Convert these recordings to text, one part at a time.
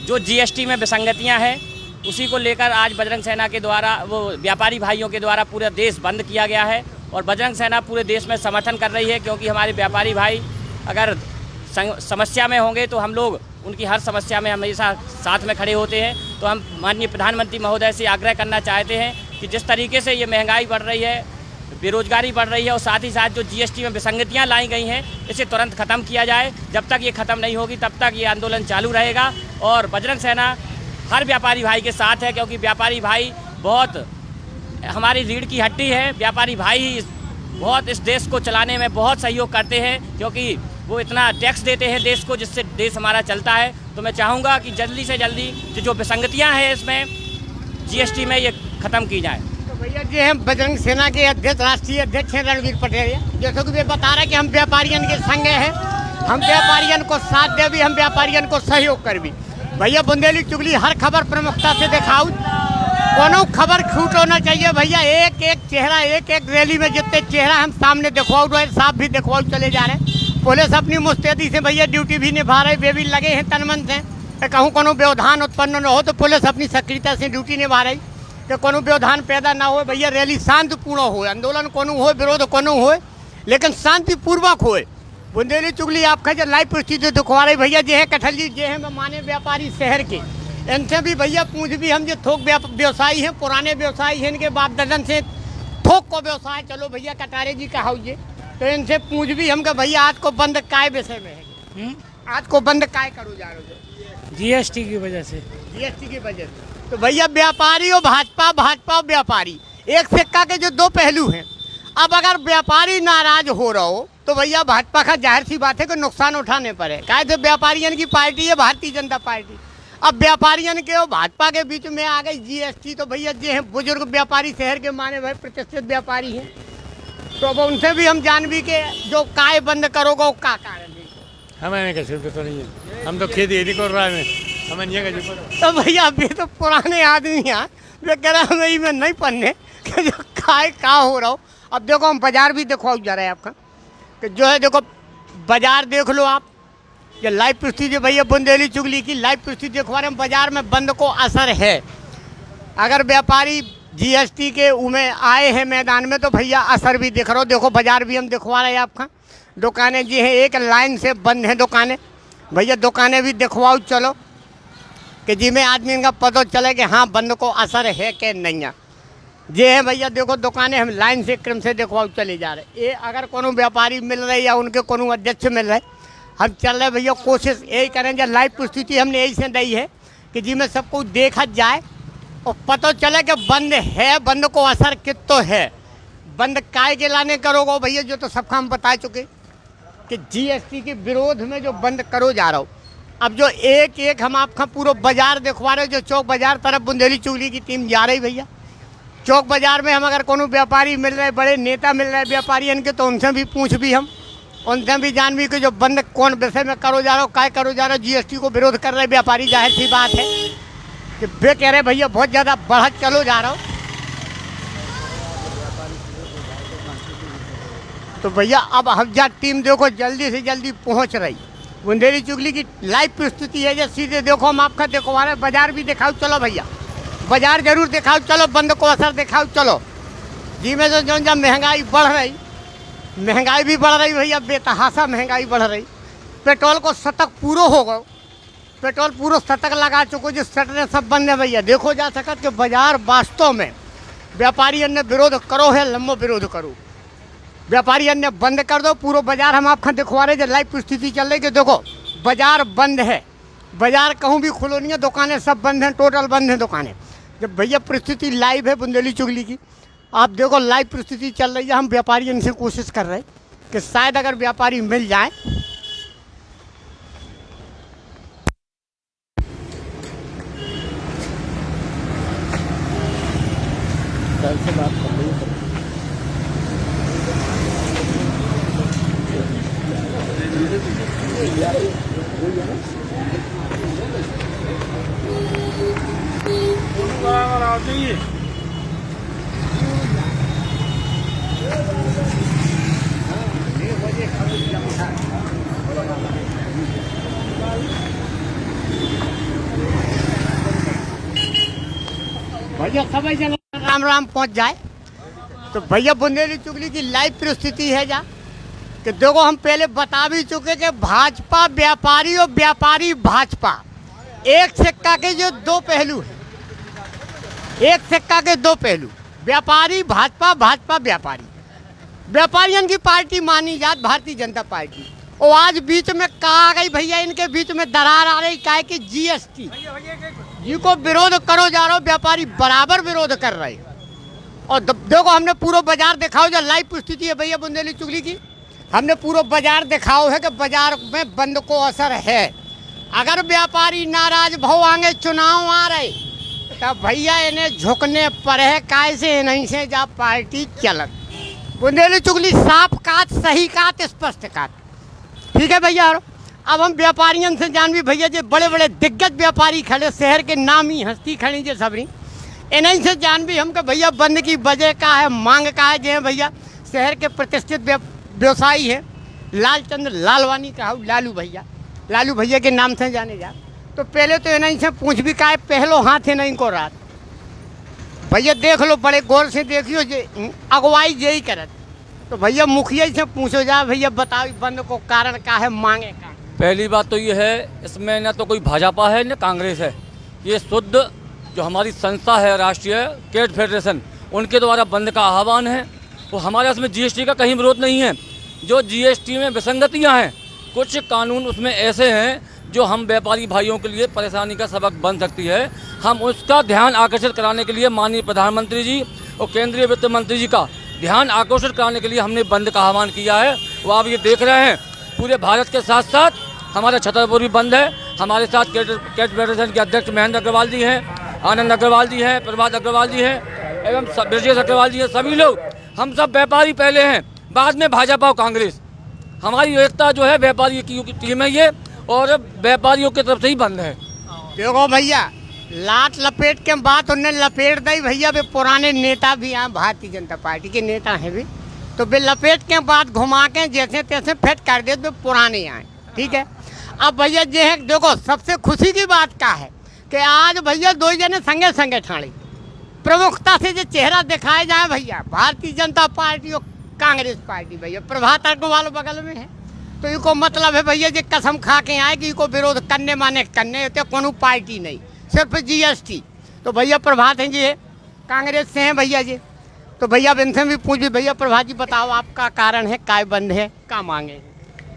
जो जीएसटी में विसंगतियां हैं उसी को लेकर आज बजरंग सेना के द्वारा, वो व्यापारी भाइयों के द्वारा पूरा देश बंद किया गया है। और बजरंग सेना पूरे देश में समर्थन कर रही है, क्योंकि हमारे व्यापारी भाई अगर समस्या में होंगे तो हम लोग उनकी हर समस्या में हमेशा साथ में खड़े होते हैं। तो हम माननीय प्रधानमंत्री महोदय से आग्रह करना चाहते हैं कि जिस तरीके से ये महंगाई बढ़ रही है, बेरोजगारी बढ़ रही है और साथ ही साथ जो जीएसटी में विसंगतियां लाई गई हैं, इसे तुरंत ख़त्म किया जाए। जब तक ये ख़त्म नहीं होगी तब तक ये आंदोलन चालू रहेगा। और बजरंग सेना हर व्यापारी भाई के साथ है, क्योंकि व्यापारी भाई बहुत हमारी रीढ़ की हड्डी है। व्यापारी भाई बहुत इस देश को चलाने में बहुत सहयोग करते हैं, क्योंकि वो इतना टैक्स देते हैं देश को, जिससे देश हमारा चलता है। तो मैं चाहूँगा कि जल्दी से जल्दी जो विसंगतियाँ हैं इसमें जीएसटी में ये ख़त्म की जाए। तो भैया जी हम बजरंग सेना के अध्यक्ष, राष्ट्रीय अध्यक्ष हैं रणवीर पटेल। जैसे कि वे बता रहे कि हम व्यापारियों के संग हैं, हम व्यापारियों को साथ दे भी, हम व्यापारियों को सहयोग कर भी। भैया बुंदेली चुगली हर खबर प्रमुखता से दिखाऊ, कोनो खबर छूट होना चाहिए। भैया एक एक चेहरा, एक एक रैली में जितने चेहरा हम सामने दिखवाऊ रहे, साफ भी दिखवाऊ चले जा रहे हैं। पुलिस अपनी मुस्तैदी से भैया ड्यूटी भी निभा रहे, वे भी लगे हैं तन मन से। कहूँ कोनो व्यवधान उत्पन्न न हो तो पुलिस अपनी सक्रियता से ड्यूटी निभा रही कि कोनो व्यवधान पैदा ना हो। भैया रैली शांतिपूर्ण हो, आंदोलन कोनो हो, विरोध कोनो हो, लेकिन शांतिपूर्वक हो। बुंदेली चुगली आपका जो लाइव परिस्थिति दिखवा रही भैया जे है कटहल जी, जे है माने व्यापारी शहर के, इनसे भी भैया पूछ भी हम जो थोक व्यवसायी हैं, पुराने व्यवसायी हैं, इनके बाप दादन से थोक को व्यवसाय चलो भैया कटारे जी कहा ये, तो इनसे पूछ भी हम कि भैया आज को बंद काय विषय में है, आज को बंद काय करो जा रहे हो? जीएसटी की वजह से। जीएसटी की वजह से। तो भैया व्यापारी और भाजपा, भाजपा और व्यापारी एक सिक्का के जो दो पहलू हैं। अब अगर व्यापारी नाराज हो रहा हो तो भैया भाजपा का जाहिर सी बात है कि नुकसान उठाने पर है। काहे तो व्यापारियों की पार्टी है भारतीय जनता पार्टी। अब व्यापारियों के और भाजपा के बीच में आ गई जीएसटी, तो भैया ये हैं बुजुर्ग व्यापारी, शहर के माने भाई प्रतिष्ठित व्यापारी हैं, तो अब उनसे भी हम जान भी के जो काय बंद करोगे वो क्या कारण है? हमें कैसे पता नहीं है, हम तो खेती यदि कर रहा है, हमें नहीं है कैसे। तो भैया अभी तो पुराने आदमी हैं, वे कह रहे हमें में नहीं पढ़ने कि जो काय का हो रहा हो। अब देखो हम बाजार भी दिखवाओ जा रहे हैं आपका कि जो है, देखो बाजार देख लो आप, ये लाइव परिस्थिति भैया बुंदेली चुगली की लाइव परिस्थिति दिखवा रहे हैं। बाजार में बंद को असर है। अगर व्यापारी जीएसटी के उमें आए हैं मैदान में तो भैया असर भी दिख रहा हो। देखो बाजार भी हम दिखवा रहे हैं आपका, दुकानें जी हैं एक लाइन से बंद हैं दुकानें। भैया दुकानें भी दिखवाओ चलो कि जिसमें आदमी का पता चले कि हाँ बंद को असर है कि नहीं है। ये है भैया देखो दुकानें हम लाइन से क्रम से दिखवाओ चले जा रहे। ये अगर कोनो व्यापारी मिल रहे या उनके कोनो अध्यक्ष मिल रहे, हम चल रहे भैया कोशिश यही करें। जो लाइव परिस्थिति हमने यही से दी है कि जिसमें सब कुछ देखा जाए और पता चले कि बंद है, बंद को असर कितो है, बंद काय के लाने करोगे भैया, जो तो सबका हम बता चुके कि जीएसटी के विरोध में जो बंद करो जा रहा हो। अब जो एक एक हम आपका पूरा बाजार दिखवा रहे हो, जो चौक बाजार तरफ बुंदेली चुगली की टीम जा रही भैया। चौक बाजार में हम अगर कोनो व्यापारी मिल रहे, बड़े नेता मिल रहे व्यापारियों के, तो उनसे भी पूछ भी हम, उनसे भी जान भी कि जो बंद कौन विषय में करो जा रहा हो, काय करो जा रहा हो। जीएसटी को विरोध कर रहे व्यापारी, जाहिर सी बात है कि वे कह रहे भैया बहुत ज़्यादा बढ़ा चलो जा रहा हो। तो भैया अब हम जा टीम देखो जल्दी से जल्दी पहुंच रही। बुंदेली चुगली की लाइव परिस्थिति है, जो सीधे देखो हम आपका दिखवा रहे। बाजार भी दिखाओ चलो भैया, बाजार जरूर दिखाओ चलो, बंद को असर दिखाओ चलो। जी में जो जब महंगाई बढ़ रही, महंगाई भी बढ़ रही भैया, बेतहासा महंगाई बढ़ रही। पेट्रोल को शतक पूरा हो गए, पेट्रोल पूरा शतक लगा चुको, जिस सटने सब बंद है भैया। देखो जा सकत कि बाजार वास्तव में व्यापारी अन्य विरोध करो है, लंबो विरोध करो, व्यापारी अन्य बंद कर दो। पूरा बाजार हम आपका दिखवा रहे, जो लाइव परिस्थिति चल रही कि देखो बाजार बंद है, बाजार कहूँ भी खुलो नहीं है, दुकानें सब बंद हैं, टोटल बंद हैं दुकानें। जब भैया परिस्थिति लाइव है बुंदेली चुगली की, आप देखो लाइव परिस्थिति चल रही है। हम व्यापारी इनसे कोशिश कर रहे हैं कि शायद अगर व्यापारी मिल जाए भैया सभी जगह राम राम पहुंच जाए। तो भैया बुंदेली चुगली की लाइव परिस्थिति है जा कि देखो, हम पहले बता भी चुके कि भाजपा व्यापारी और व्यापारी भाजपा एक सिक्का के जो दो पहलू हैं, एक सिक्का के दो पहलू। व्यापारी भाजपा, भाजपा व्यापारी। व्यापारियों की पार्टी मानी जात भारतीय जनता पार्टी, और आज बीच में कहा गई भैया, इनके बीच में दरार आ रही क्या है कि जीएसटी जी को विरोध करो जा रहे हो, व्यापारी बराबर विरोध कर रहे हैं। और देखो, हमने पूरा बाजार दिखाओ, जो लाइव स्थिति है भैया बुंदेली चुगली की, हमने पूरा बाजार दिखाओ है कि बाजार में बंद को असर है। अगर व्यापारी नाराज भाव आगे चुनाव आ रहे तब भैया इन्हें झुकने पर है, कैसे इन्हीं से जा पार्टी चलत। बुंदेली चुगली साफ काट, सही काट, स्पष्ट काट। ठीक है भैया। अब हम व्यापारियों से जान भी भैया, जो बड़े बड़े दिग्गज व्यापारी खड़े, शहर के नामी हस्ती खड़ी जो सबरी, इन्हीं से जान भी हम कि भैया बंद की वजह का है, मांग का है। जो भैया शहर के प्रतिष्ठित व्यवसायी है लालचंद लालवानी का, लालू भैया, लालू भैया के नाम से जाने जा। तो पहले तो इन्हीं से पूछ भी का है, पहलो हाथ है नहीं को रात। भैया देख लो, बड़े गौर से देखियो, अगुवाई यही करत। तो भैया मुखिया से पूछो जा, भैया बताओ बंद को कारण का है, मांगे का। पहली बात तो ये है, इसमें न तो कोई भाजपा है न कांग्रेस है। ये शुद्ध जो हमारी संस्था है राष्ट्रीय कैट फेडरेशन, उनके द्वारा बंद का आह्वान है। वो हमारे इसमें जीएसटी का कहीं विरोध नहीं है। जो जीएसटी में विसंगतियां हैं, कुछ कानून उसमें ऐसे हैं जो हम व्यापारी भाइयों के लिए परेशानी का सबक बन सकती है। हम उसका ध्यान आकर्षित कराने के लिए माननीय प्रधानमंत्री जी और केंद्रीय वित्त मंत्री जी का ध्यान आकर्षित कराने के लिए हमने बंद का आह्वान किया है। वो आप ये देख रहे हैं, पूरे भारत के साथ साथ हमारा छतरपुर भी बंद है। हमारे साथ कैट फेडरेशन के अध्यक्ष महेंद्र अग्रवाल जी हैं, आनंद अग्रवाल जी हैं, प्रभात अग्रवाल जी हैं एवं ब्रजेश अग्रवाल जी हैं। सभी लोग, हम सब व्यापारी पहले हैं, बाद में भाजपा और कांग्रेस। हमारी एकता जो है व्यापारी की टीम है ये, और व्यापारियों की तरफ से ही बंद है। देखो भैया, लात लपेट के बात उन्हें लपेट दी भैया। वे पुराने नेता भी हैं, भारतीय जनता पार्टी के नेता हैं भी, तो वे लपेट के बात घुमा के जैसे तैसे फेट कर दे, तो पुराने आए। ठीक है। अब भैया जो है, देखो सबसे खुशी की बात क्या है कि आज भैया दो जने संगे संगे ठाड़ी प्रमुखता से जो चेहरा दिखाए जाए भैया, भारतीय जनता पार्टी और कांग्रेस पार्टी। भैया प्रभात अग्रवाल बगल में है, तो इनको मतलब है भैया जो कसम खा के आए कि इनको विरोध करने माने करने होते, कोनो पार्टी नहीं, सिर्फ जीएसटी। तो भैया प्रभात हैं जी है, कांग्रेस से हैं भैया जी। तो भैया इनसे भी पूछ भी, भैया प्रभात जी बताओ आपका कारण है, काय बंद है, का मांगे?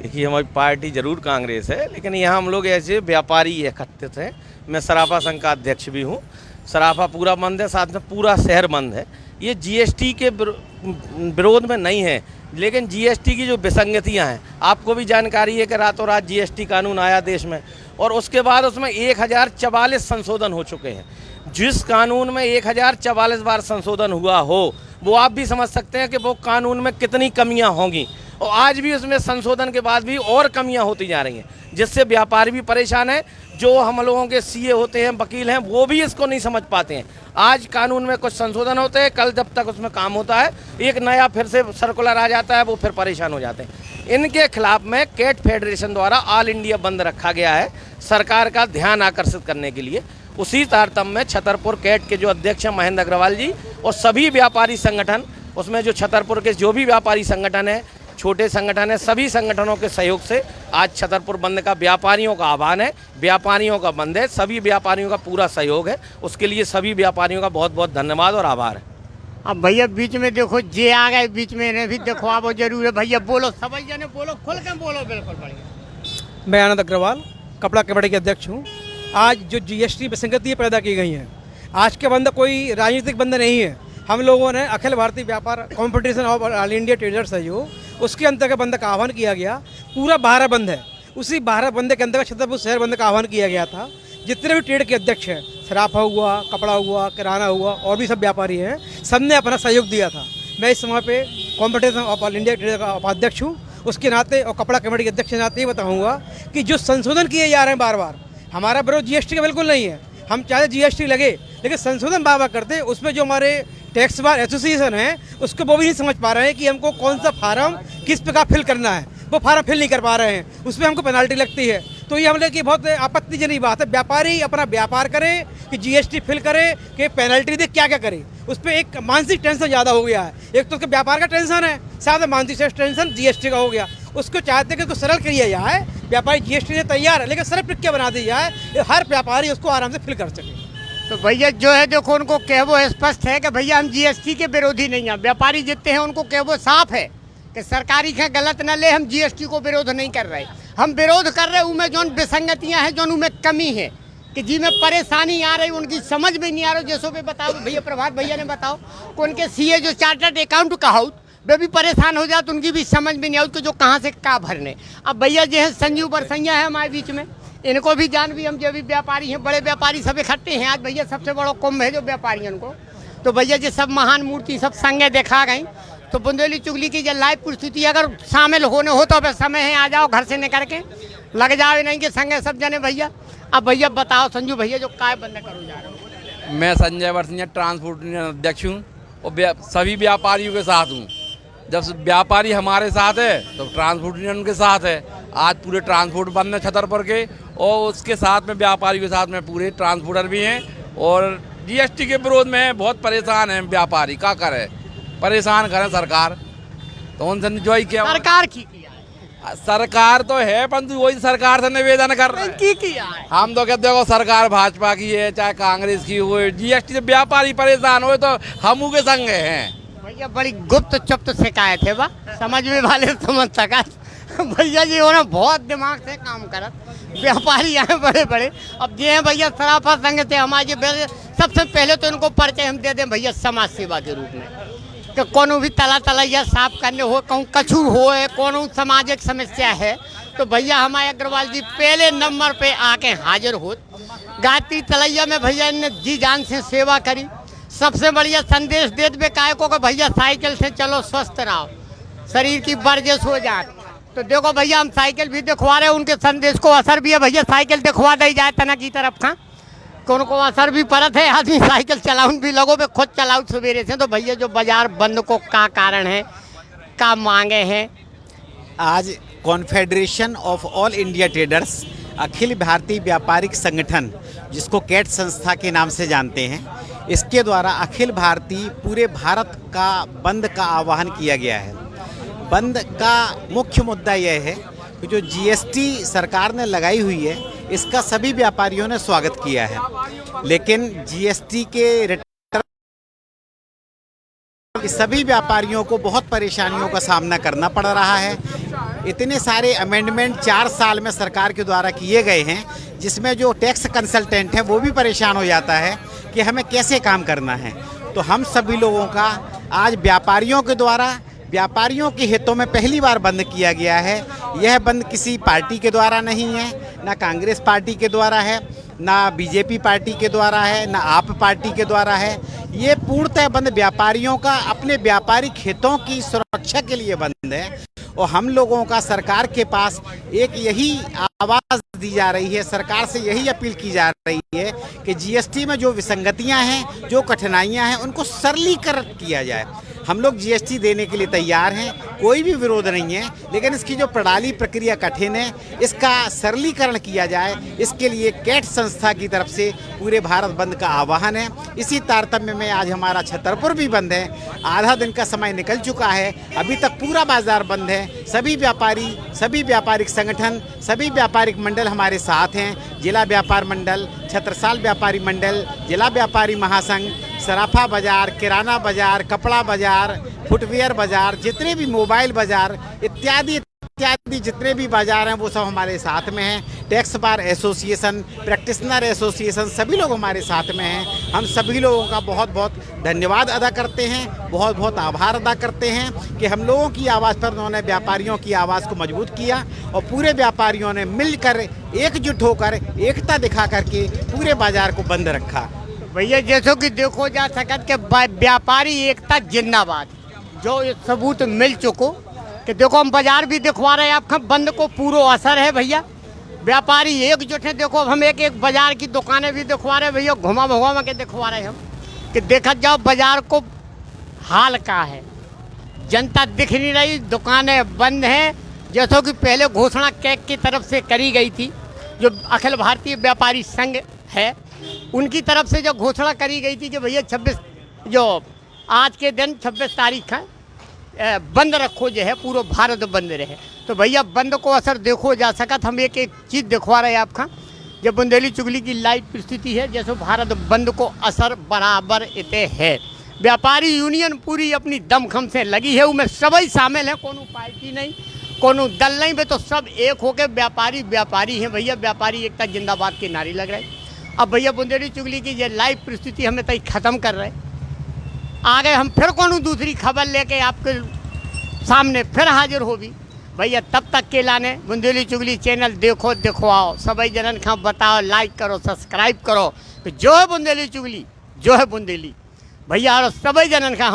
देखिए, हमारी पार्टी जरूर कांग्रेस है, लेकिन यहाँ हम लोग ऐसे व्यापारी एकत्रित हैं। मैं सराफा संघ का अध्यक्ष भी हूँ। सराफा पूरा बंद है, साथ में पूरा शहर बंद है। ये जीएसटी के विरोध में नहीं है, लेकिन जीएसटी की जो विसंगतियाँ हैं, आपको भी जानकारी है कि रातों रात जीएसटी कानून आया देश में, और उसके बाद उसमें 1044 संशोधन हो चुके हैं। जिस कानून में 1044 बार संशोधन हुआ हो, वो आप भी समझ सकते हैं कि वो कानून में कितनी कमियां होंगी। और आज भी उसमें संशोधन के बाद भी और कमियां होती जा रही हैं, जिससे व्यापारी भी परेशान है। जो हम लोगों के सीए होते हैं, वकील हैं, वो भी इसको नहीं समझ पाते हैं। आज कानून में कुछ संशोधन होते हैं, कल जब तक उसमें काम होता है, एक नया फिर से सर्कुलर आ जाता है, वो फिर परेशान हो जाते हैं। इनके खिलाफ में कैट फेडरेशन द्वारा ऑल इंडिया बंद रखा गया है, सरकार का ध्यान आकर्षित करने के लिए। उसी तारतम्य में छतरपुर कैट के जो अध्यक्ष हैं महेंद्र अग्रवाल जी, और सभी व्यापारी संगठन, उसमें जो छतरपुर के जो भी व्यापारी संगठन है, छोटे संगठन है, सभी संगठनों के सहयोग से आज छतरपुर बंद का व्यापारियों का आह्वान है। व्यापारियों का बंद है, सभी व्यापारियों का पूरा सहयोग है। उसके लिए सभी व्यापारियों का बहुत बहुत धन्यवाद और आभार है। अब भैया बीच में देखो जे आ गए, बीच में इन्हें भी देखो आप जरूर है। भैया बोलो, सब जने बोलो, खुल के बोलो, बिल्कुल बढ़िया। मैं आनंद अग्रवाल कपड़ा कपड़े के अध्यक्ष हूँ। आज जो जीएसटी विसंगतियाँ पैदा की गई हैं, आज के बंद कोई राजनीतिक बंद नहीं है। हम लोगों ने अखिल भारतीय व्यापार competition of all India traders है जो, उसके अंतर्गत बंद का आह्वान किया गया। पूरा भारत बंद है, उसी भारत बंद के अंतर्गत छतरपुर शहर बंद का आह्वान किया गया था जितने भी ट्रेड के अध्यक्ष हैं, सराफा हुआ, कपड़ा हुआ, किराना हुआ और भी सब व्यापारी हैं, सबने अपना सहयोग दिया था। मैं इस समय पे competition of all India trader का उपाध्यक्ष हूँ, उसके नाते और कपड़ा कमेटी के अध्यक्ष के नाते ये बताऊँगा कि जो संशोधन किए जा रहे हैं बार बार, हमारा विरोध जीएसटी का बिल्कुल नहीं है। हम चाहे जीएसटी लगे, लेकिन संशोधन बार बार करते, उसमें जो हमारे टैक्स बार एसोसिएशन है उसको वो भी नहीं समझ पा रहे हैं कि हमको कौन सा फार्म किस प्रकार फिल करना है, वो फार्म फिल नहीं कर पा रहे हैं, उसमें हमको पेनाल्टी लगती है। तो ये हमने की बहुत आपत्तिजनक बात है। व्यापारी अपना व्यापार करे कि जीएसटी फिल करे कि पेनल्टी दे, क्या क्या करे, उस पर एक मानसिक टेंशन ज़्यादा हो गया है। एक तो उसके व्यापार का टेंशन है, साथ में मानसिक टेंशन जीएसटी का हो गया। उसको चाहते कि उसको सरल किया जाए, व्यापारी जीएसटी से तैयार है, लेकिन सरल प्रक्रिया बना दी जाए, हर व्यापारी उसको आराम से फिल कर सके। तो भैया जो है देखो, उनको कहवो स्पष्ट है कि भैया हम जीएसटी के विरोधी नहीं हैं। व्यापारी जितने हैं उनको कहवो साफ है कि सरकारी का गलत न ले, हम जीएसटी को विरोध नहीं कर रहे। हम विरोध कर रहे उनमें जो विसंगतियां हैं, जो उनमें कमी है कि जिनमें परेशानी आ रही, उनकी समझ में नहीं आ रही। जैसो भी बताओ भैया, प्रभात भैया ने बताओ कि उनके सीए जो चार्टर्ड अकाउंट का हो, वे भी परेशान हो जाते, उनकी भी समझ में नहीं आती जो कहाँ से क्या भरने। अब भैया जो है संजीव बरसैया है हमारे बीच में, इनको भी जान भी, हम जो भी व्यापारी हैं, बड़े व्यापारी सब इकट्ठे हैं आज। भैया सबसे बड़ा कुंभ है जो व्यापारियों को, तो भैया जी सब महान मूर्ति सब संगे देखा गई। तो बुंदेली चुगली की जो लाइव परिस्थिति अगर शामिल होने हो तो अब समय है, आ जाओ घर से निकल के, लग जाओ नहीं कि संगे सब जने भैया। अब भैया बताओ संजू भैया जो काय बंद करो जा रहे हो। मैं संजय बरसिया ट्रांसपोर्ट यूनियन अध्यक्ष हूँ और सभी व्यापारियों के साथ हूँ। जब व्यापारी हमारे साथ है तो ट्रांसपोर्ट यूनियन के साथ है। आज पूरे ट्रांसपोर्ट बंद है छतरपुर के, और उसके साथ में व्यापारियों के साथ में पूरे ट्रांसपोर्टर भी हैं। और जीएसटी के विरोध में बहुत परेशान हैं व्यापारी, क्या करे, परेशान करें सरकार तो उनसे जो ही क्या सरकार की किया है, सरकार तो है परंतु वही सरकार से निवेदन कर रहे हैं। की किया है। हम तो कहते हो सरकार भाजपा की है चाहे कांग्रेस की हो, जीएसटी से व्यापारी परेशान हो तो हम के संग हैं। भैया बड़ी गुप्त चुप्त शिकायत है, बा समझ में वाले समझ सका। भैया जी उन्होंने बहुत दिमाग से काम करा, व्यापारी आए बड़े बड़े। अब ये हैं भैया सराफा संघ थे हमारे, सबसे पहले तो इनको परिचय हम दे दें भैया समाज सेवा के रूप में, कि कोनो भी तलैया साफ करने हो, कहूँ कछू हो, कोनो सामाजिक समस्या है तो भैया हमारे अग्रवाल जी पहले नंबर पे आके हाजिर हो। गायत्री तलैया में भैया ने जी जान से सेवा करी। सबसे बढ़िया संदेश दे दे काय को कि भैया साइकिल से चलो, स्वस्थ रहो, शरीर की वर्जिश हो जाए। तो देखो भैया हम साइकिल भी दिखवा रहे हैं, उनके संदेश को असर भी है। भैया साइकिल दिखवा दी जाए तना की तरफ का, कौन को असर भी परत है, आदमी साइकिल चलाऊं भी लगो पे खुद चलाऊं सवेरे से। तो भैया जो बाजार बंद को क्या कारण है, क्या मांगे हैं? आज confederation of all India traders, अखिल भारतीय व्यापारिक संगठन जिसको कैट संस्था के नाम से जानते हैं, इसके द्वारा अखिल भारतीय पूरे भारत का बंद का आह्वान किया गया है। बंद का मुख्य मुद्दा यह है कि जो जीएसटी सरकार ने लगाई हुई है इसका सभी व्यापारियों ने स्वागत किया है, लेकिन जीएसटी के सभी व्यापारियों को बहुत परेशानियों का सामना करना पड़ रहा है। इतने सारे अमेंडमेंट 4 साल में सरकार के द्वारा किए गए हैं, जिसमें जो टैक्स कंसल्टेंट है वो भी परेशान हो जाता है कि हमें कैसे काम करना है। तो हम सभी लोगों का आज व्यापारियों के द्वारा व्यापारियों के हितों में पहली बार बंद किया गया है। यह बंद किसी पार्टी के द्वारा नहीं है, ना कांग्रेस पार्टी के द्वारा है, ना बीजेपी पार्टी के द्वारा है, ना आप पार्टी के द्वारा है। ये पूर्णतः बंद व्यापारियों का अपने व्यापारिक हितों की सुरक्षा के लिए बंद है। और हम लोगों का सरकार के पास एक यही आवाज़ दी जा रही है, सरकार से यही अपील की जा रही है कि जीएसटी में जो विसंगतियां हैं, जो कठिनाइयां हैं, उनको सरलीकरण किया जाए। हम लोग जीएसटी देने के लिए तैयार हैं, कोई भी विरोध नहीं है, लेकिन इसकी जो प्रणाली प्रक्रिया कठिन है, इसका सरलीकरण किया जाए। इसके लिए कैट संस्था की तरफ से पूरे भारत बंद का आह्वान है। इसी तारतम्य में आज हमारा छतरपुर भी बंद है। आधा दिन का समय निकल चुका है, अभी तक पूरा बाजार बंद है। सभी व्यापारी, सभी व्यापारिक संगठन, सभी व्यापारिक मंडल हमारे साथ हैं। जिला व्यापार मंडल, छत्रसाल व्यापारी मंडल, जिला व्यापारी महासंघ, सराफा बाजार, किराना बाजार, कपड़ा बाजार, फुटवेयर बाजार, जितने भी मोबाइल बाजार इत्यादि इत्यादि जितने भी बाजार हैं वो सब हमारे साथ में हैं। Tax bar association, practitioner association, सभी लोग हमारे साथ में हैं। हम सभी लोगों का बहुत बहुत धन्यवाद अदा करते हैं, बहुत बहुत आभार अदा करते हैं कि हम लोगों की आवाज़ पर उन्होंने व्यापारियों की आवाज़ को मजबूत किया और पूरे व्यापारियों ने मिलकर एकजुट होकर एकता दिखा करके पूरे बाजार को बंद रखा। भैया जैसो कि देखो जा सकत के व्यापारी एकता जिंदाबाद, जो ये सबूत मिल चुको कि देखो हम बाजार भी दिखवा रहे हैं आपका, बंद को पूरा असर है भैया। व्यापारी एकजुट है। देखो हम एक एक बाजार की दुकानें भी दिखवा रहे हैं भैया, घुमा के दिखवा रहे हैं हम कि देखा जाओ बाजार को हाल का है, जनता दिख नहीं रही, दुकानें बंद हैं। जैसो कि पहले घोषणा कैग की तरफ से करी गई थी, जो अखिल भारतीय व्यापारी संघ है उनकी तरफ से जो घोषणा करी गई थी कि भैया 26 जो आज के दिन 26 तारीख है बंद रखो, जो है पूरा भारत बंद रहे। तो भैया बंद को असर देखो जा सकत। हम एक एक चीज़ दिखवा रहे हैं आपका, जब बुंदेली चुगली की लाइव परिस्थिति है, जैसे भारत बंद को असर बराबर इते है। व्यापारी यूनियन पूरी अपनी दमखम से लगी है, उनमें सभी शामिल हैं, कोनो पार्टी नहीं, कोनो दल नहीं, वे तो सब एक होकर व्यापारी हैं भैया। व्यापारी एकता जिंदाबाद के नारे लग रहे हैं। अब भैया बुंदेली चुगली की ये लाइव परिस्थिति हमें तय ख़त्म कर रहे हैं। आगे हम फिर कोनो दूसरी खबर लेके आपके सामने फिर हाजिर होगी भैया। तब तक के लाने बुंदेली चुगली चैनल देखो दिखवाओ, सभी जनन का बताओ, लाइक करो, सब्सक्राइब करो। जो है बुंदेली चुगली, जो है बुंदेली भैया, और सभी जनन का